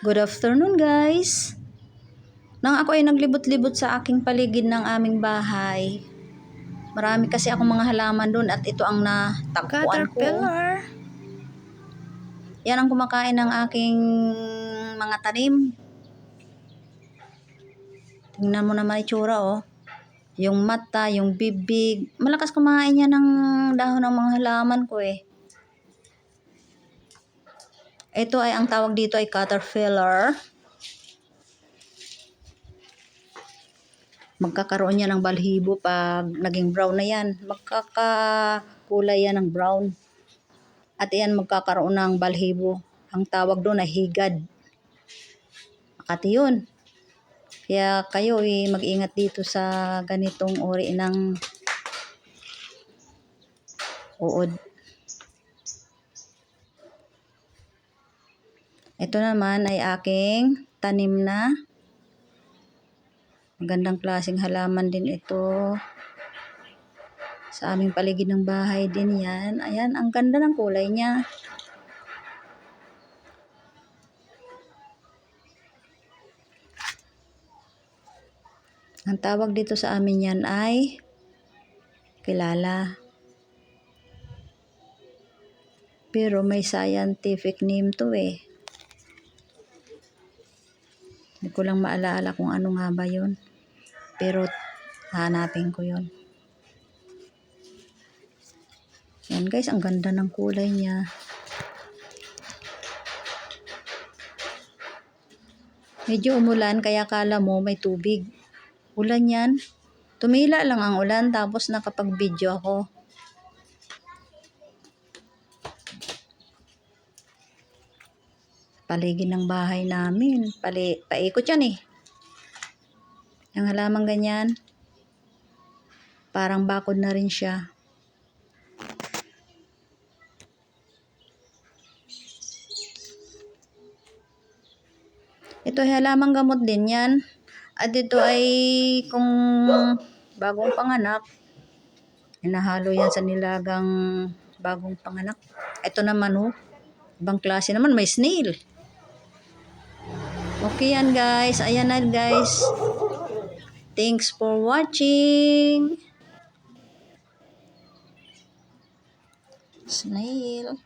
Good afternoon guys! Nang ako ay naglibot-libot sa aking paligid ng aming bahay, marami kasi akong mga halaman doon at ito ang natagpuan ko. Yan ang kumakain ng aking mga tanim. Tingnan mo naman itsura oh. Yung mata, yung bibig. Malakas kumain yan ng dahon ng mga halaman ko eh. Ito ay ang tawag dito ay caterpillar. Magkakaroon yan ng balhibo pag naging brown na yan. Magkakakulay yan ng brown. At yan magkakaroon ng balhibo. Ang tawag doon ay higad. Makati yun. Kaya kayo mag-ingat dito sa ganitong uri ng uod. Ito naman ay aking tanim na. Magandang klaseng halaman din ito. Sa aming paligid ng bahay din yan. Ayan, ang ganda ng kulay niya. Ang tawag dito sa amin yan ay kilala. Pero may scientific name to eh. Hindi ko lang maalala kung ano nga ba yun. Pero hanapin ko yun. Yan guys, ang ganda ng kulay niya. Medyo umulan kaya kala mo may tubig. Ulan yan. Tumila lang ang ulan tapos nakapag-video ako. Paligid ng bahay namin. Paikot yan eh. Yung halamang ganyan. Parang bakod na rin siya. Ito ay halamang gamot din yan. At ito ay kung bagong panganak, inahalo yan sa nilagang bagong panganak. Ito naman oh, ibang klase naman, may snail. Okay yan guys, ayan na guys. Thanks for watching. Snail.